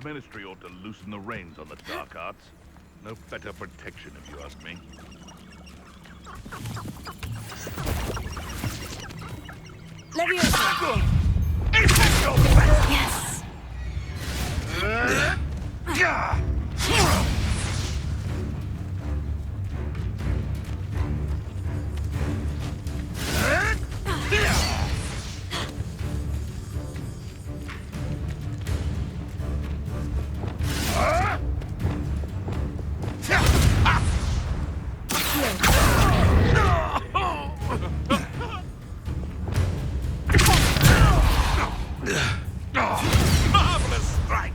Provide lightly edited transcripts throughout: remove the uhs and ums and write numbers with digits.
Ministry ought to loosen the reins on the dark arts. No better protection, if you ask me. Leviosa! Yes! Marvelous strike!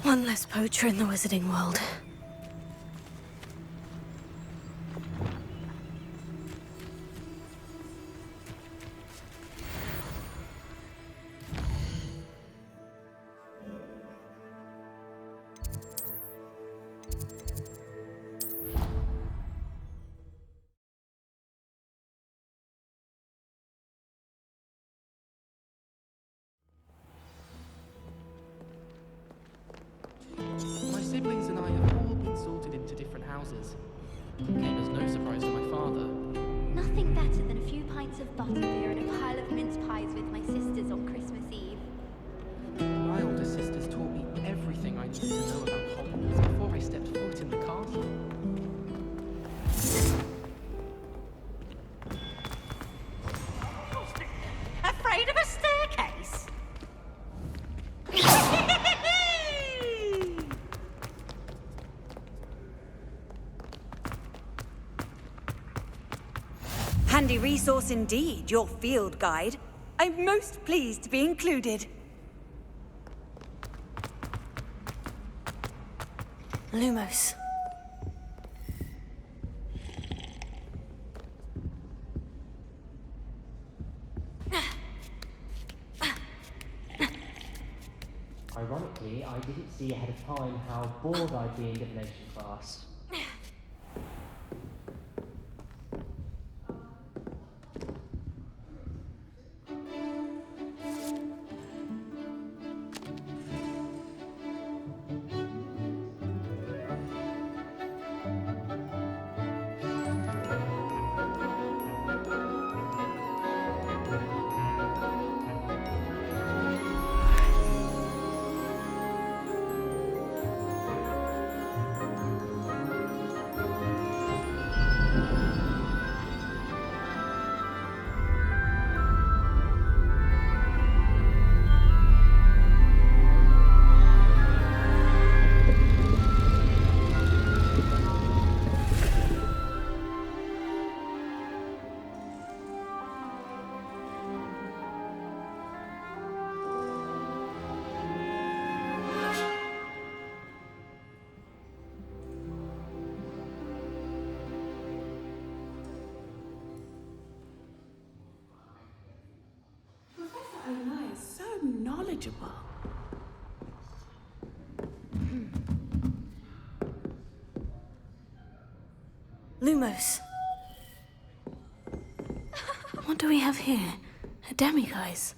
One less poacher in the wizarding world. My siblings and I have all been sorted into different houses. Came as no surprise to my father. Nothing better than a few pints of butterbeer and a pile of mince pies with my sisters on Christmas Eve. My older sisters taught me everything I needed to know about Hogwarts before I stepped foot in the castle. Afraid of a staircase? Handy resource indeed, your field guide. I'm most pleased to be included. Lumos. Ironically, I didn't see ahead of time how bored I'd be in divination class. knowledgeable. Lumos. What do we have here? A demiguise.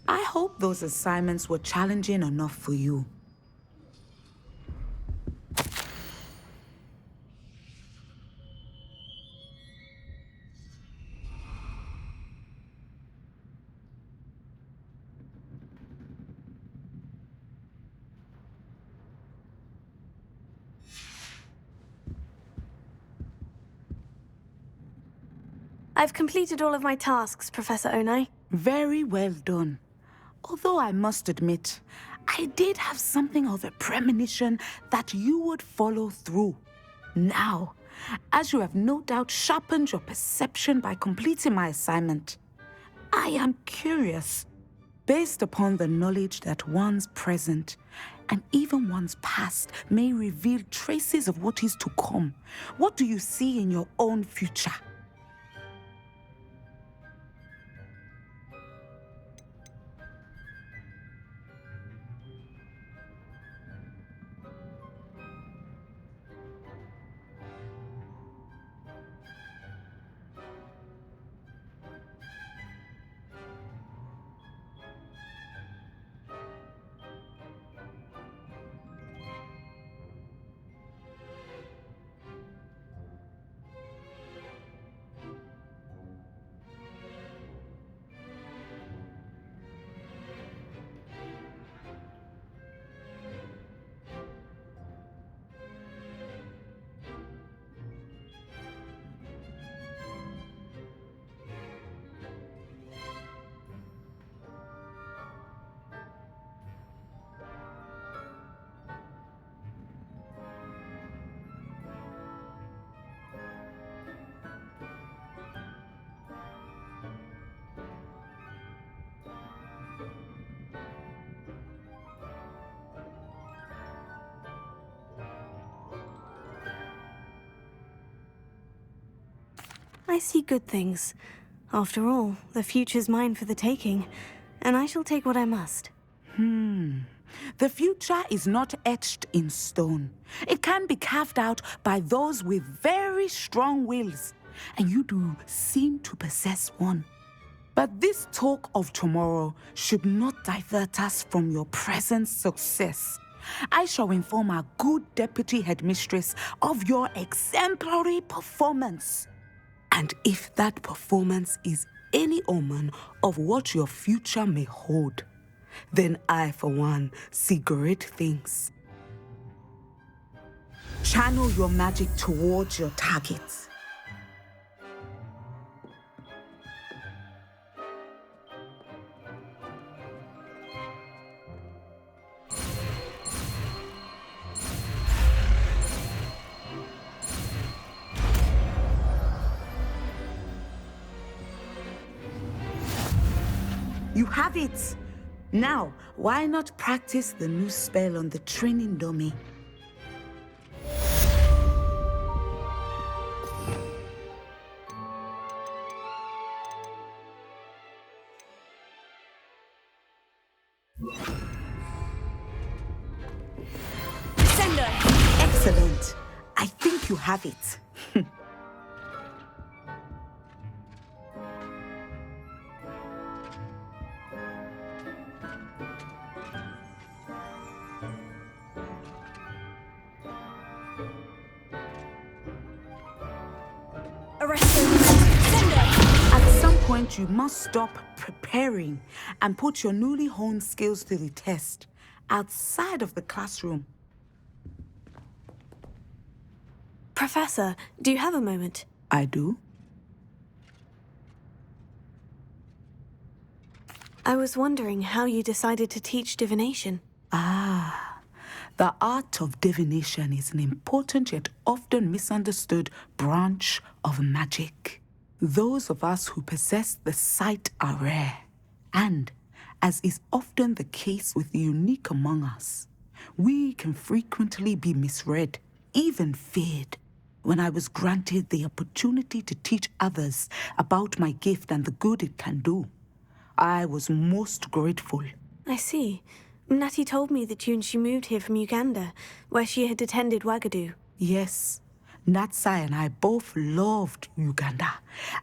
I hope those assignments were challenging enough for you. I've completed all of my tasks, Professor Onai. Very well done. Although I must admit, I did have something of a premonition that you would follow through. Now, as you have no doubt sharpened your perception by completing my assignment, I am curious, based upon the knowledge that one's present and even one's past may reveal traces of what is to come. What do you see in your own future? I see good things. After all, the future's mine for the taking, and I shall take what I must. The future is not etched in stone. It can be carved out by those with very strong wills, and you do seem to possess one. But this talk of tomorrow should not divert us from your present success. I shall inform our good deputy headmistress of your exemplary performance. And if that performance is any omen of what your future may hold, then I, for one, see great things. Channel your magic towards your targets. You have it! Now, why not practice the new spell on the training dummy? Sender! Excellent. I think you have it. At some point, you must stop preparing and put your newly honed skills to the test outside of the classroom. Professor, do you have a moment? I do. I was wondering how you decided to teach divination. The art of divination is an important yet often misunderstood branch of magic. Those of us who possess the sight are rare, and, as is often the case with the unique among us, we can frequently be misread, even feared. When I was granted the opportunity to teach others about my gift and the good it can do, I was most grateful. I see. Natty told me that you and she moved here from Uganda, where she had attended Wagadu. Yes, Natsai and I both loved Uganda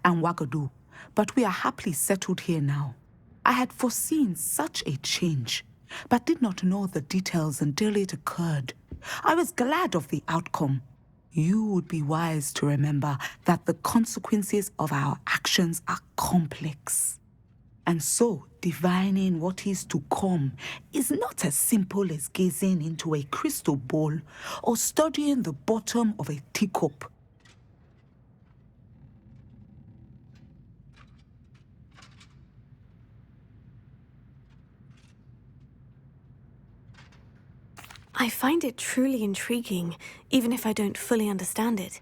and Wagadu, but we are happily settled here now. I had foreseen such a change, but did not know the details until it occurred. I was glad of the outcome. You would be wise to remember that the consequences of our actions are complex. And so, divining what is to come is not as simple as gazing into a crystal ball or studying the bottom of a teacup. I find it truly intriguing, even if I don't fully understand it.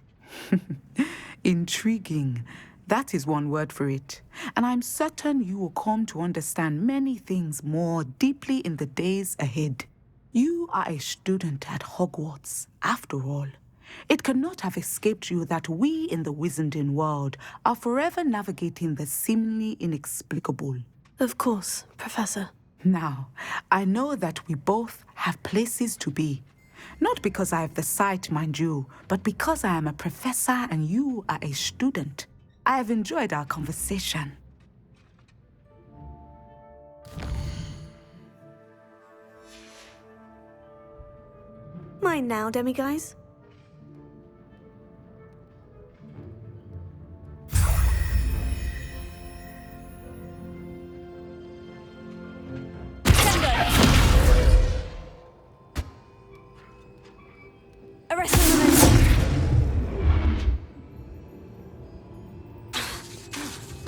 Intriguing. That is one word for it. And I'm certain you will come to understand many things more deeply in the days ahead. You are a student at Hogwarts, after all. It cannot have escaped you that we in the Wizarding world are forever navigating the seemingly inexplicable. Of course, Professor. Now, I know that we both have places to be. Not because I have the sight, mind you, but because I am a professor and you are a student. I have enjoyed our conversation. Mine now, demiguise. Arresting momentum.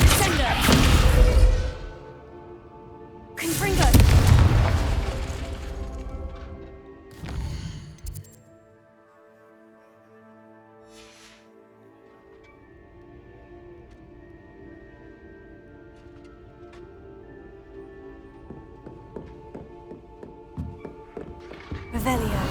Sender. Confringo. Revelio.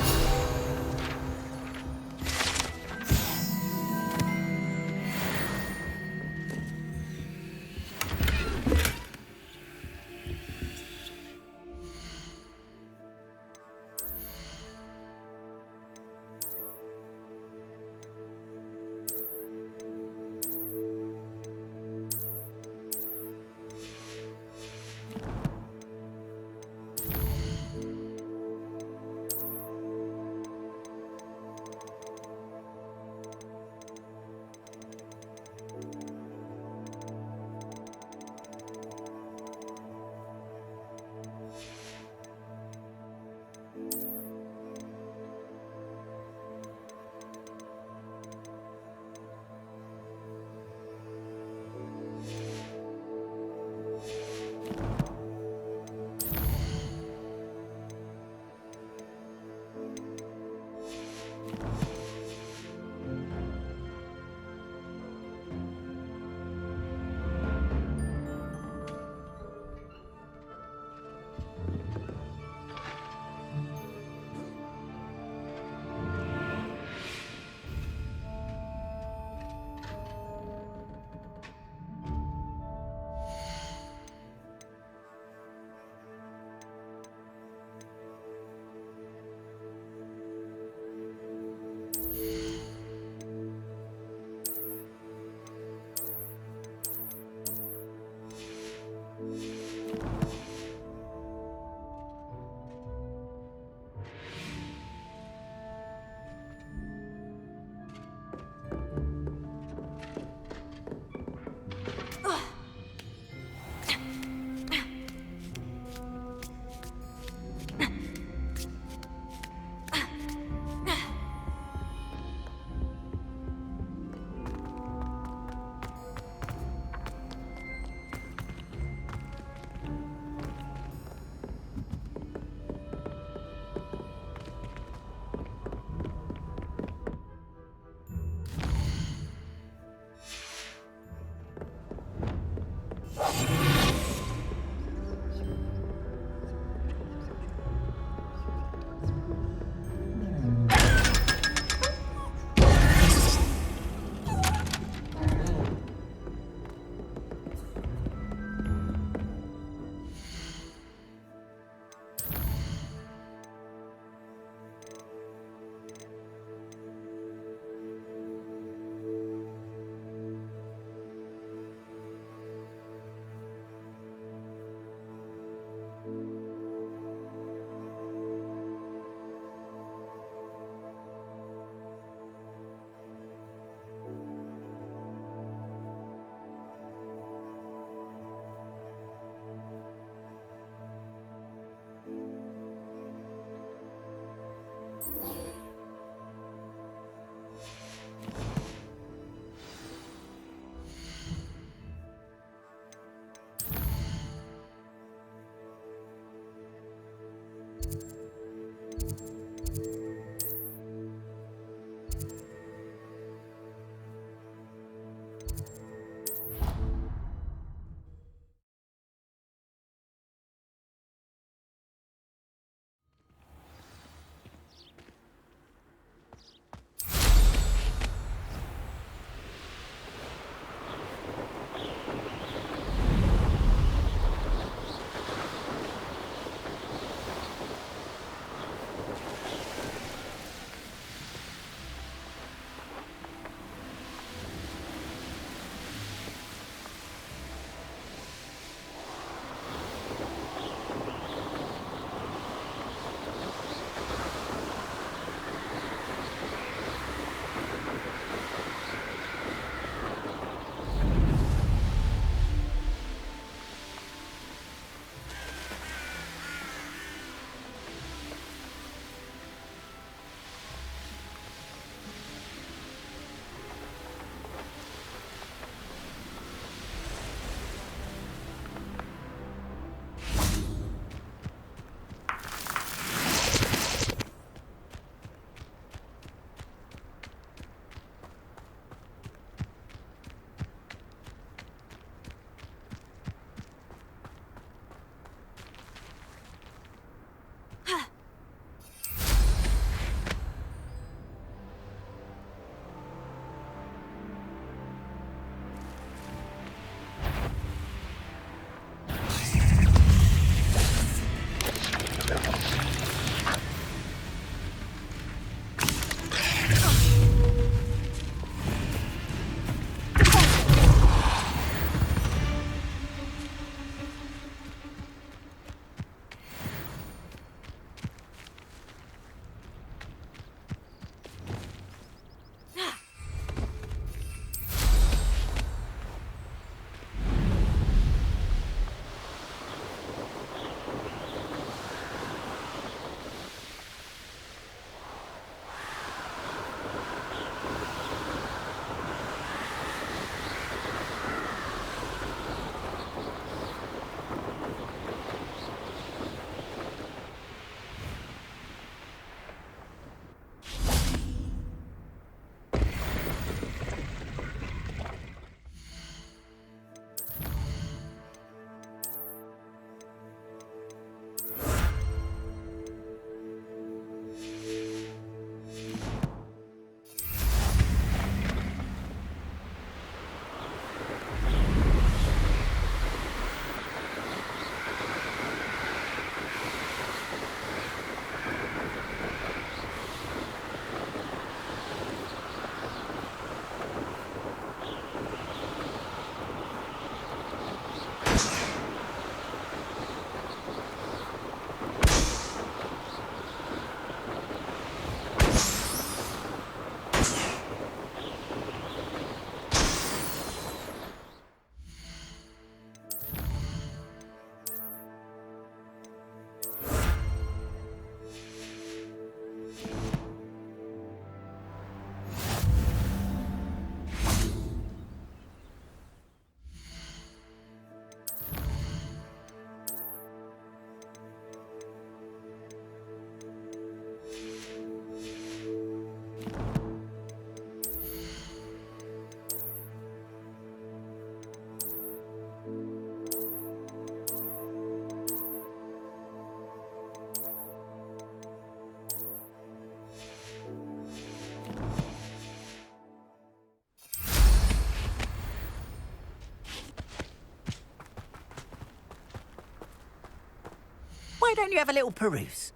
Why don't you have a little peruse?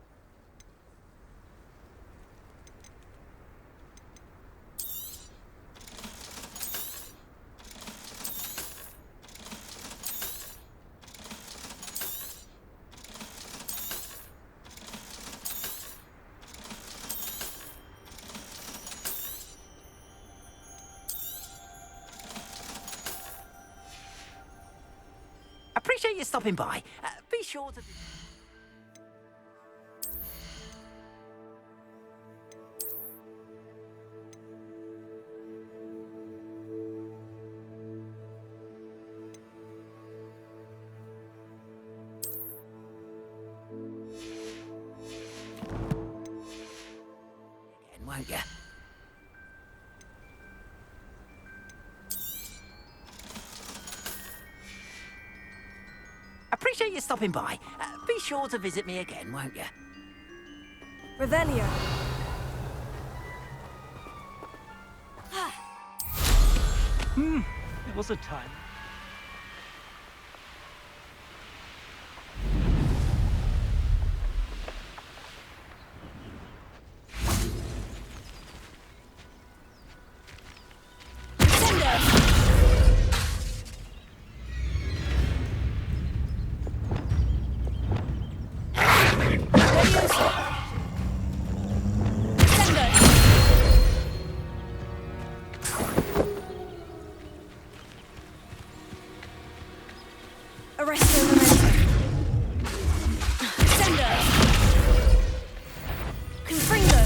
Appreciate you stopping by. Be sure to... Again, won't you? Appreciate you stopping by. Be sure to visit me again, won't you? Revelio. It was a time. Arresto Memento. Sendo. Confringo.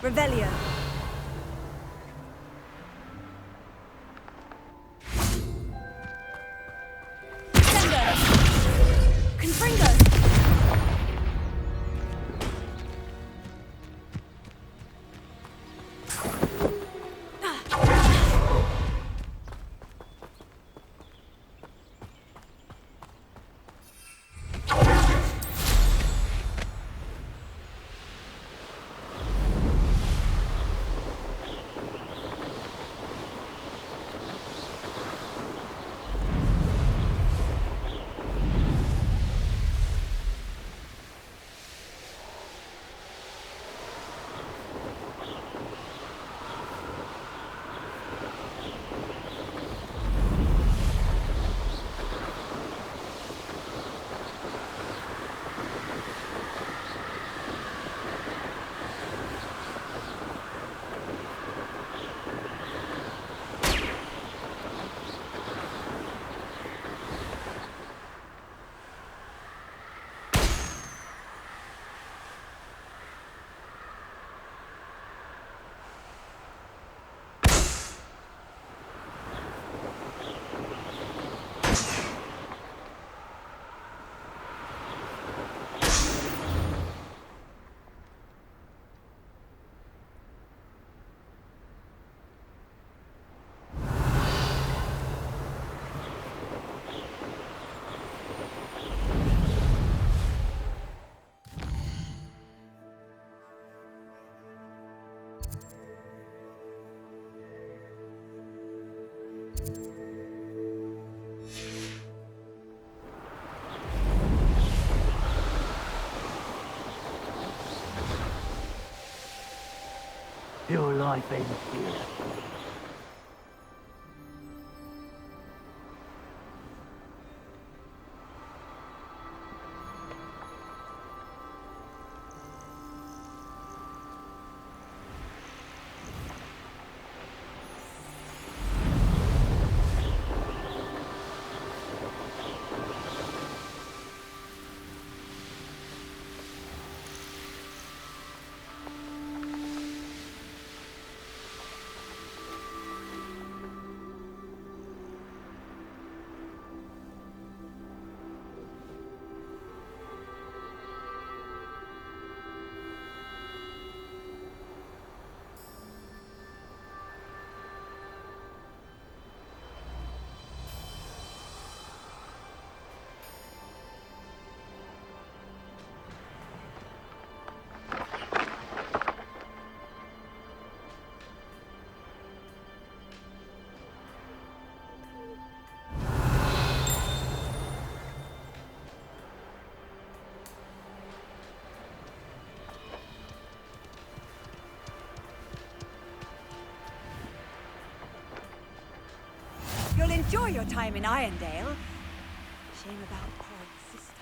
Revelio. Sendo. Confringo. Your life ends here. enjoy your time in Irondale. Shame about poor sister.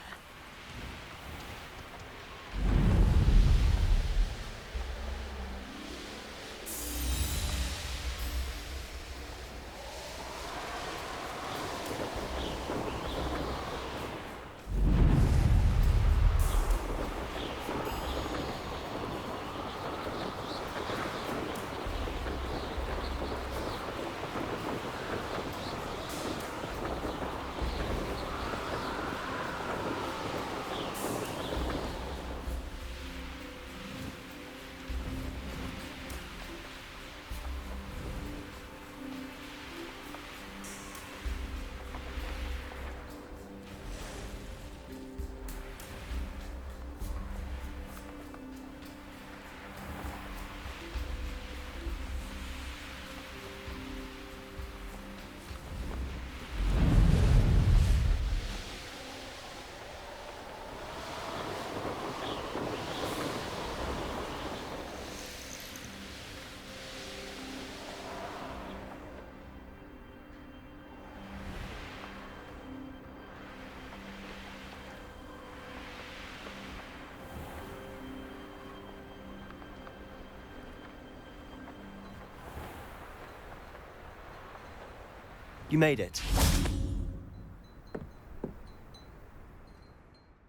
You made it.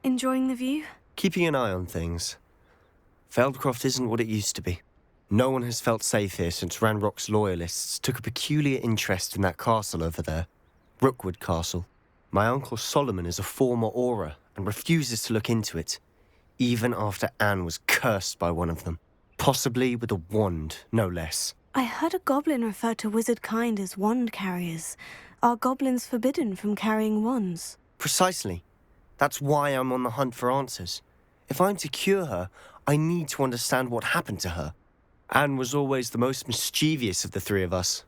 Enjoying the view? Keeping an eye on things. Feldcroft isn't what it used to be. No one has felt safe here since Ranrock's loyalists took a peculiar interest in that castle over there. Rookwood Castle. My uncle Solomon is a former Auror and refuses to look into it, even after Anne was cursed by one of them. Possibly with a wand, no less. I heard a goblin refer to wizard kind as wand carriers. Are goblins forbidden from carrying wands? Precisely. That's why I'm on the hunt for answers. If I'm to cure her, I need to understand what happened to her. Anne was always the most mischievous of the three of us.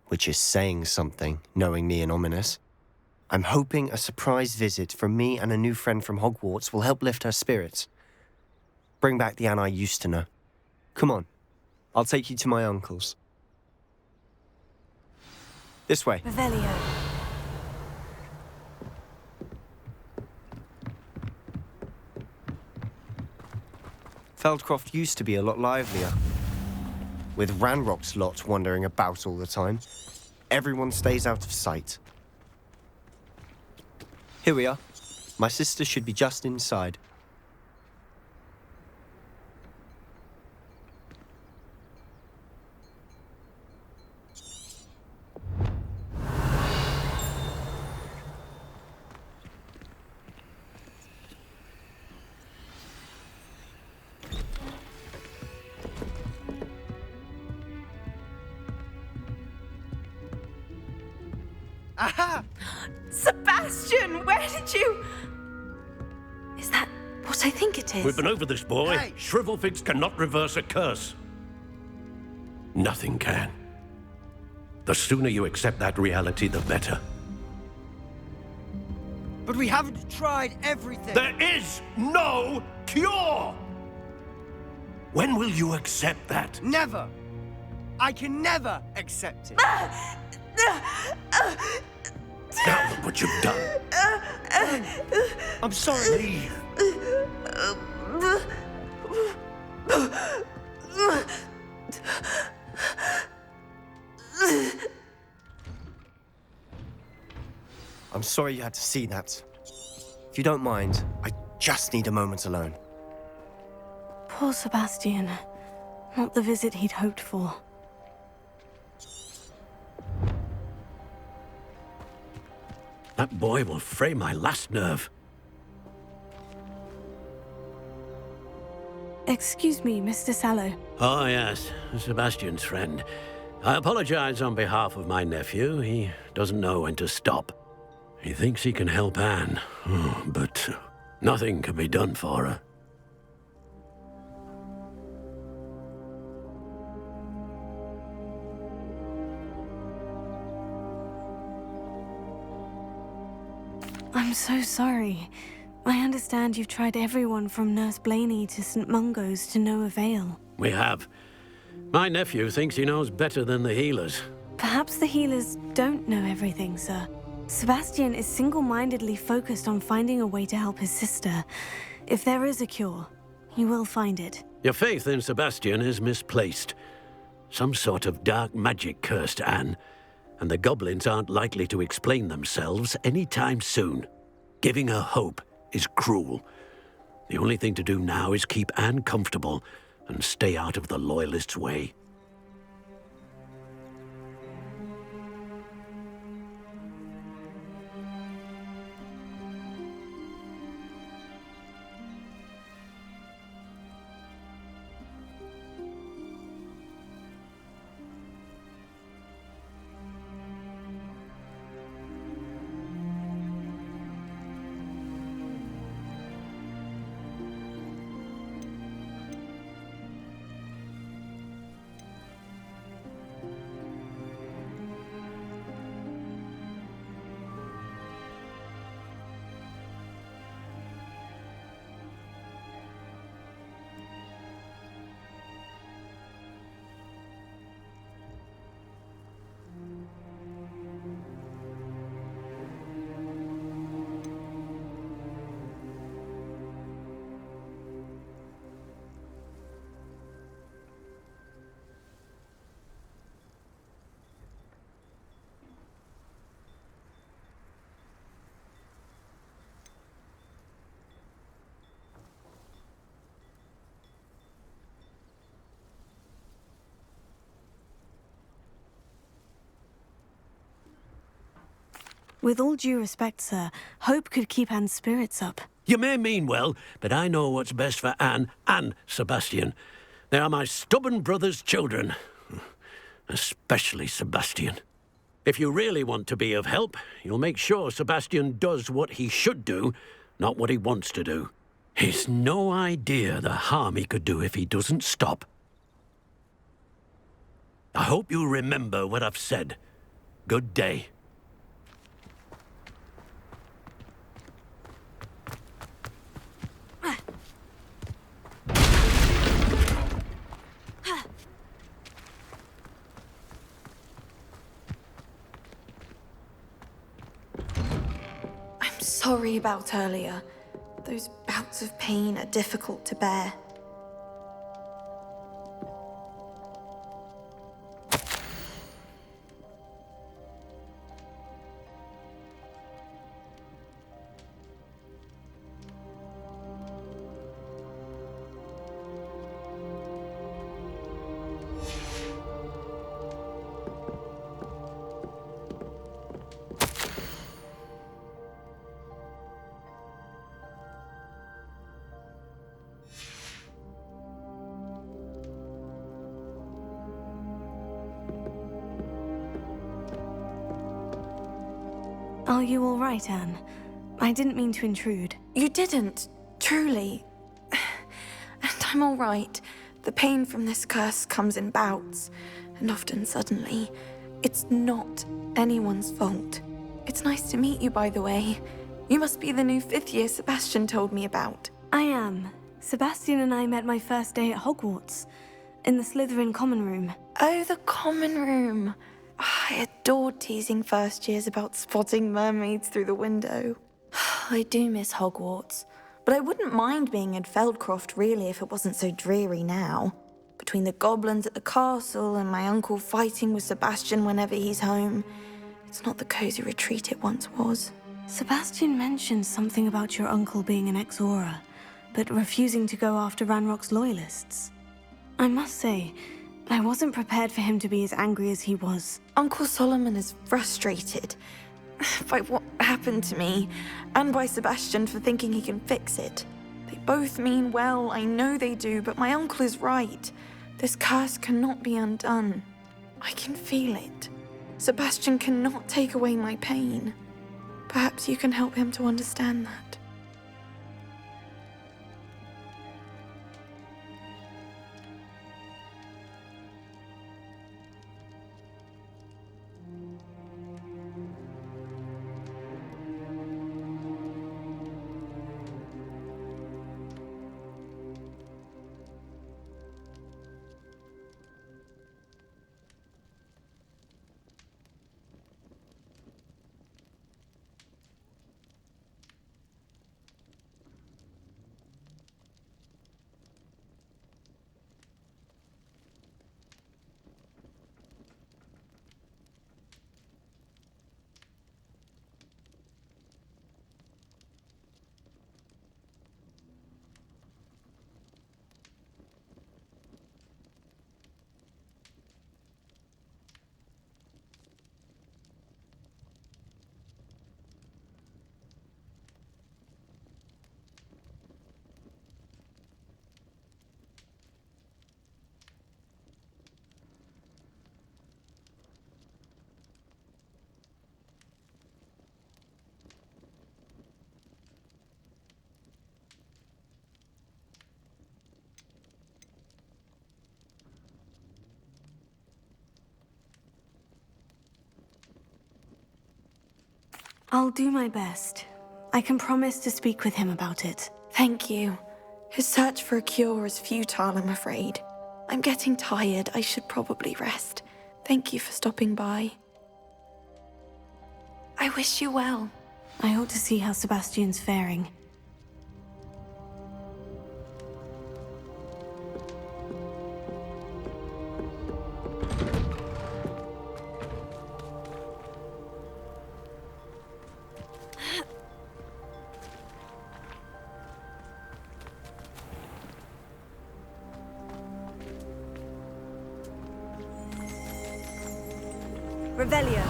Which is saying something, knowing me and Ominous. I'm hoping a surprise visit from me and a new friend from Hogwarts will help lift her spirits. Bring back the Anne I used to know. Come on. I'll take you to my uncle's. This way. Revelio. Feldcroft used to be a lot livelier. With Ranrock's lot wandering about all the time, everyone stays out of sight. Here we are. My sister should be just inside. Aha! Sebastian, where did you... Is that what I think it is? We've been over this, boy. Hey. Shrivelfigs cannot reverse a curse. Nothing can. The sooner you accept that reality, the better. But we haven't tried everything. There is no cure! When will you accept that? Never. I can never accept it. Now look what you've done. I'm sorry. Leave. I'm sorry you had to see that. If you don't mind, I just need a moment alone. Poor Sebastian. Not the visit he'd hoped for. That boy will fray my last nerve. Excuse me, Mr. Sallow. Oh, yes. Sebastian's friend. I apologize on behalf of my nephew. He doesn't know when to stop. He thinks he can help Anne, but nothing can be done for her. I'm so sorry. I understand you've tried everyone from Nurse Blaney to St. Mungo's to no avail. We have. My nephew thinks he knows better than the healers. Perhaps the healers don't know everything, sir. Sebastian is single-mindedly focused on finding a way to help his sister. If there is a cure, he will find it. Your faith in Sebastian is misplaced. Some sort of dark magic cursed Anne, and the goblins aren't likely to explain themselves anytime soon. Giving her hope is cruel. The only thing to do now is keep Anne comfortable and stay out of the Loyalists' way. With all due respect, sir, hope could keep Anne's spirits up. You may mean well, but I know what's best for Anne and Sebastian. They are my stubborn brother's children. Especially Sebastian. If you really want to be of help, you'll make sure Sebastian does what he should do, not what he wants to do. He's no idea the harm he could do if he doesn't stop. I hope you remember what I've said. Good day. Sorry about earlier. Those bouts of pain are difficult to bear. Are you all right, Anne? I didn't mean to intrude. You didn't, truly. And I'm all right. The pain from this curse comes in bouts, and often suddenly. It's not anyone's fault. It's nice to meet you, by the way. You must be the new 5th year Sebastian told me about. I am. Sebastian and I met my first day at Hogwarts, in the Slytherin common room. Oh, the common room. I adored teasing first years about spotting mermaids through the window. I do miss Hogwarts, but I wouldn't mind being in Feldcroft really if it wasn't so dreary now. Between the goblins at the castle and my uncle fighting with Sebastian whenever he's home, it's not the cozy retreat it once was. Sebastian mentioned something about your uncle being an ex-Auror, but refusing to go after Ranrock's loyalists. I must say, I wasn't prepared for him to be as angry as he was. Uncle Solomon is frustrated by what happened to me, and by Sebastian for thinking he can fix it. They both mean well, I know they do, but my uncle is right. This curse cannot be undone. I can feel it. Sebastian cannot take away my pain. Perhaps you can help him to understand that. I'll do my best. I can promise to speak with him about it. Thank you. His search for a cure is futile, I'm afraid. I'm getting tired. I should probably rest. Thank you for stopping by. I wish you well. I ought to see how Sebastian's faring. Revelio.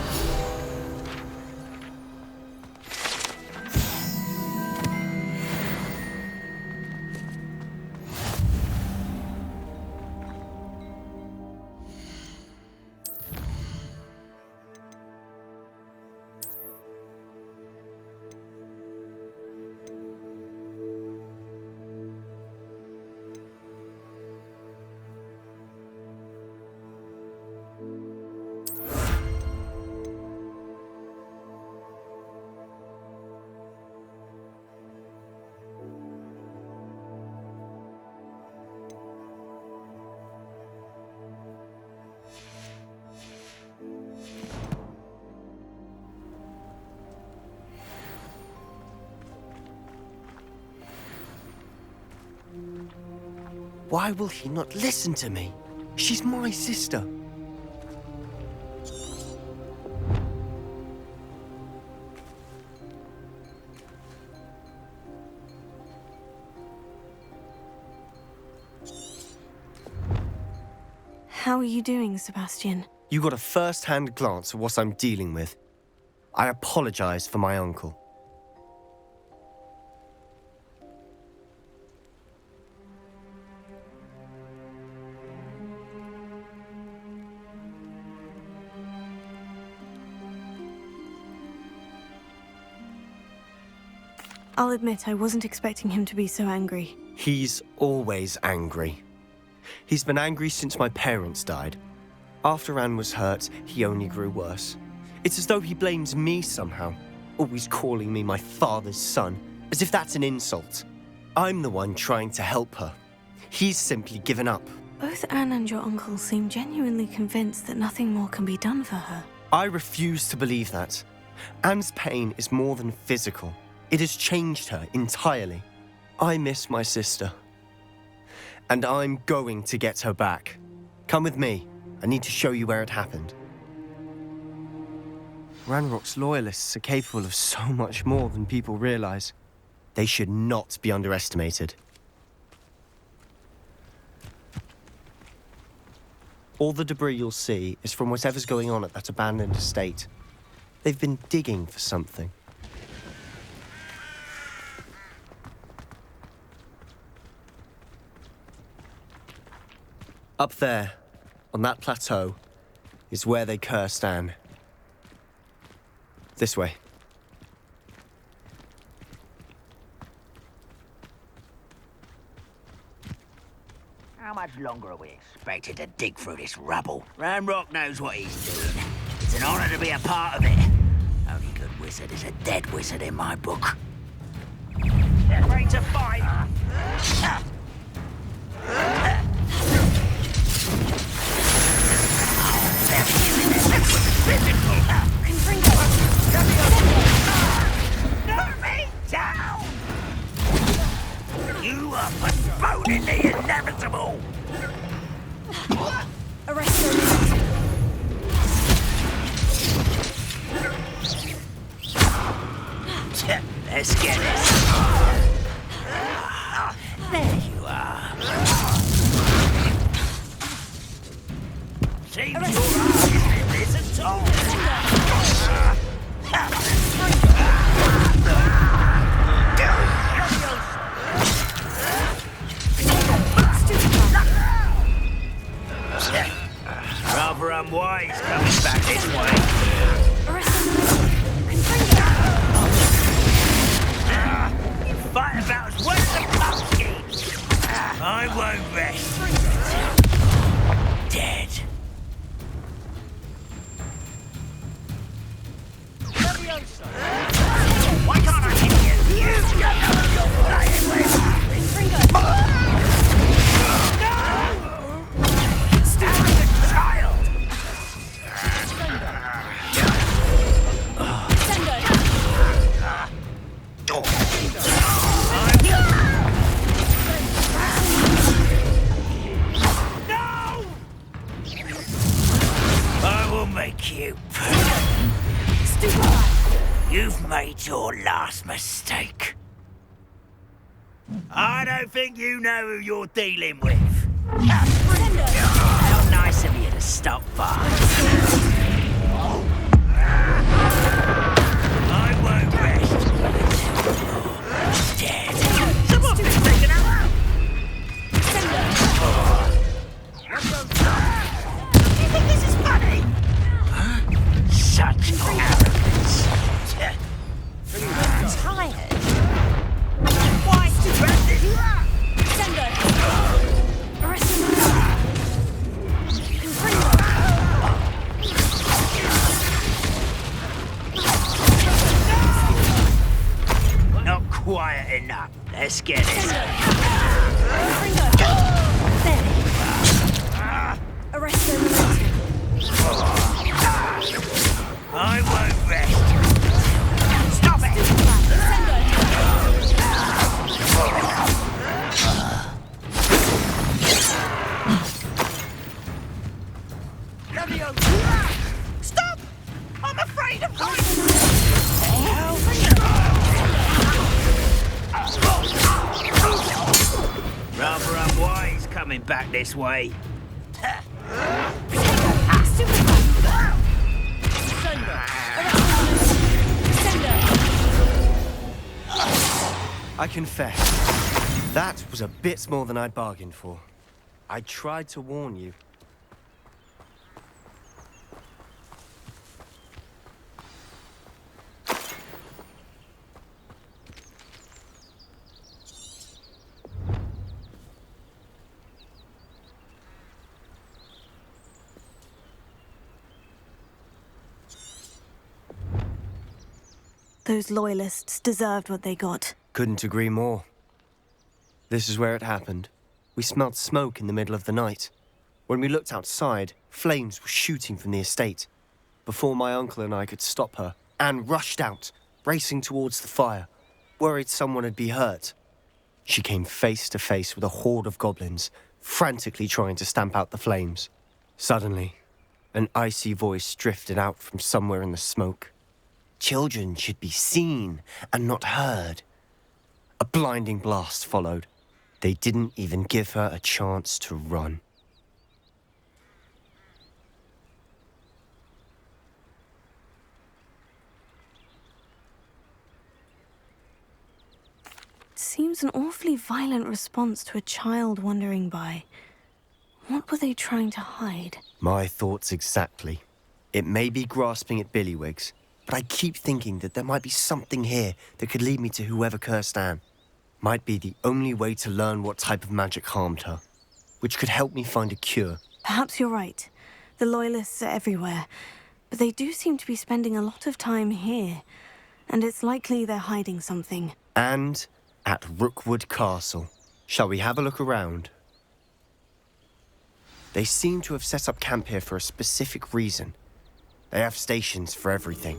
Why will he not listen to me? She's my sister. How are you doing, Sebastian? You got a first-hand glance at what I'm dealing with. I apologize for my uncle. I'll admit I wasn't expecting him to be so angry. He's always angry. He's been angry since my parents died. After Anne was hurt, he only grew worse. It's as though he blames me somehow, always calling me my father's son, as if that's an insult. I'm the one trying to help her. He's simply given up. Both Anne and your uncle seem genuinely convinced that nothing more can be done for her. I refuse to believe that. Anne's pain is more than physical. It has changed her entirely. I miss my sister. And I'm going to get her back. Come with me. I need to show you where it happened. Ranrock's loyalists are capable of so much more than people realize. They should not be underestimated. All the debris you'll see is from whatever's going on at that abandoned estate. They've been digging for something. Up there, on that plateau, is where they cursed Anne. This way. How much longer are we expected to dig through this rubble? Ranrock knows what he's doing. It's an honor to be a part of it. Only good wizard is a dead wizard in my book. Get ready to fight! Knock me down! You are postponing the inevitable! Arrest her. Let's get it. There you are. Seems your eyes in this at all. Rather unwise coming back this way. You fight about as well as a pumpkin. I won't rest. Dead. Leviosa! made your last mistake. I don't think you know who you're dealing with. How nice of you to stop by. I won't rest until you're dead. Someone's been taken out. You think this is funny? Huh? Such arrogance. I'm tired. Why stupid? Sender! Not quiet enough. Let's get it. Arrest them. I won't rest. Stop it! Stop! I'm afraid of heights! Rather unwise coming back this way. I confess, that was a bit more than I'd bargained for. I tried to warn you. Those loyalists deserved what they got. Couldn't agree more. This is where it happened. We smelled smoke in the middle of the night. When we looked outside, flames were shooting from the estate. Before my uncle and I could stop her, Anne rushed out, racing towards the fire, worried someone had been hurt. She came face to face with a horde of goblins, frantically trying to stamp out the flames. Suddenly, an icy voice drifted out from somewhere in the smoke. Children should be seen and not heard. A blinding blast followed. They didn't even give her a chance to run. It seems an awfully violent response to a child wandering by. What were they trying to hide? My thoughts exactly. It may be grasping at Billywigs, but I keep thinking that there might be something here that could lead me to whoever cursed Anne. Might be the only way to learn what type of magic harmed her, which could help me find a cure. Perhaps you're right. The Loyalists are everywhere, but they do seem to be spending a lot of time here, and it's likely they're hiding something. And at Rookwood Castle. Shall we have a look around? They seem to have set up camp here for a specific reason. They have stations for everything.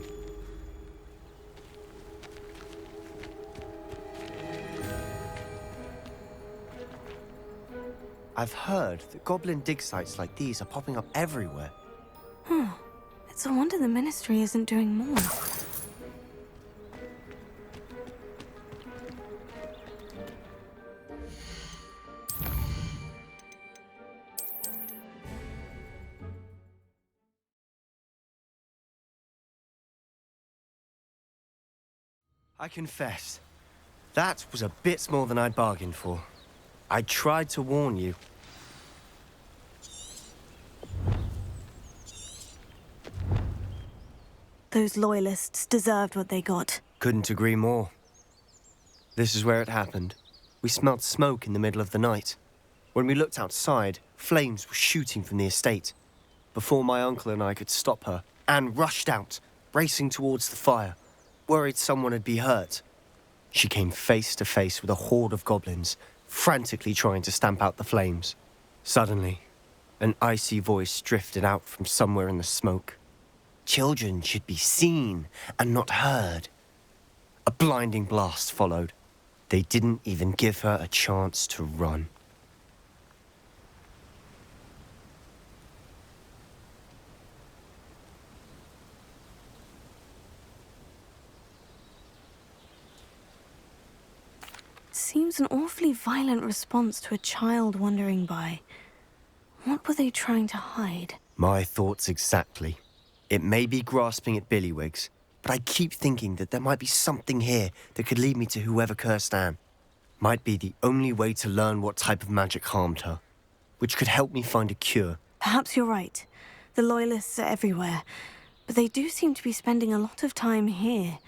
I've heard that goblin dig sites like these are popping up everywhere. It's a wonder the Ministry isn't doing more. I confess, that was a bit more than I'd bargained for. I tried to warn you. Those Loyalists deserved what they got. Couldn't agree more. This is where it happened. We smelled smoke in the middle of the night. When we looked outside, flames were shooting from the estate. Before my uncle and I could stop her, Anne rushed out, racing towards the fire, worried someone had been hurt. She came face to face with a horde of goblins, frantically trying to stamp out the flames. Suddenly, an icy voice drifted out from somewhere in the smoke. Children should be seen and not heard. A blinding blast followed. They didn't even give her a chance to run. seems an awfully violent response to a child wandering by. What were they trying to hide? My thoughts exactly. It may be grasping at Billywigs, but I keep thinking that there might be something here that could lead me to whoever cursed Anne. Might be the only way to learn what type of magic harmed her, which could help me find a cure. Perhaps you're right. The Loyalists are everywhere, but they do seem to be spending a lot of time here,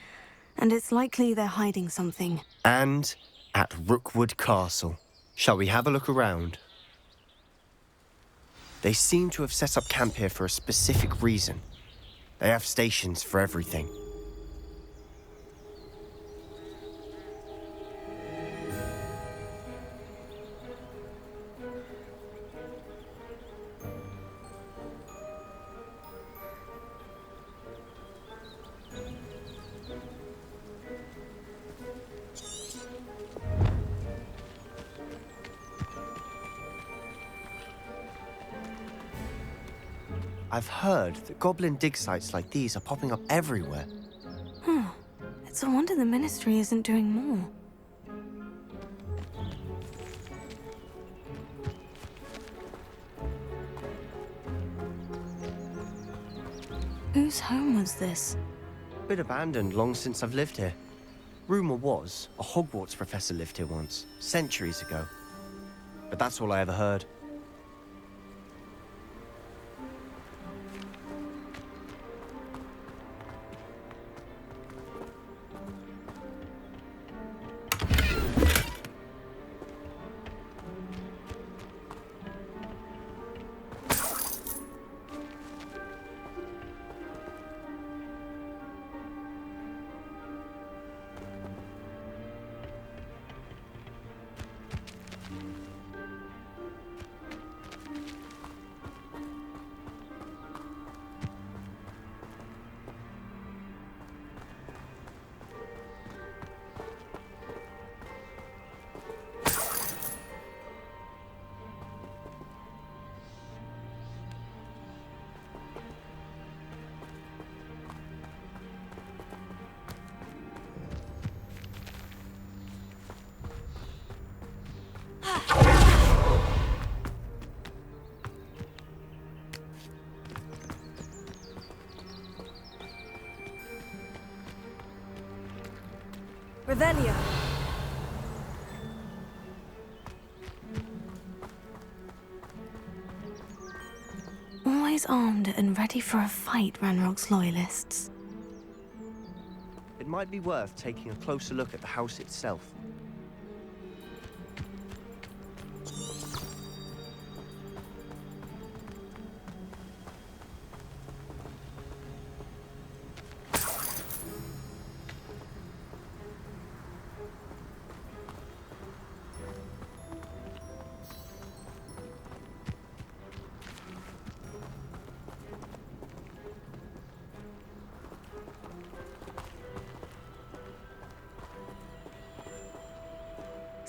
and it's likely they're hiding something. And at Rookwood Castle. Shall we have a look around? They seem to have set up camp here for a specific reason. They have stations for everything. I've heard that goblin dig sites like these are popping up everywhere. It's a wonder the Ministry isn't doing more. Whose home was this? Been abandoned long since I've lived here. Rumour was a Hogwarts professor lived here once, centuries ago. But that's all I ever heard. Revelio. Always armed and ready for a fight, Ranrock's Loyalists. It might be worth taking a closer look at the house itself.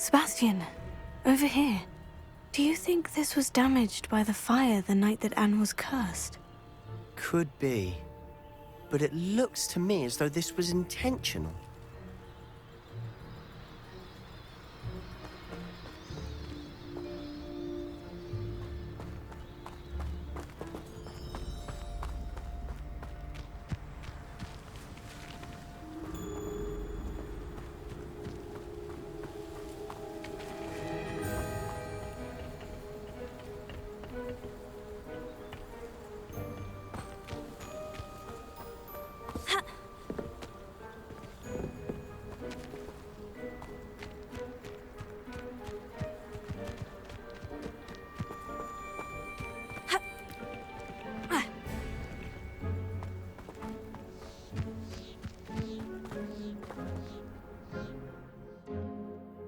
Sebastian, over here. Do you think this was damaged by the fire the night that Anne was cursed? Could be. But it looks to me as though this was intentional.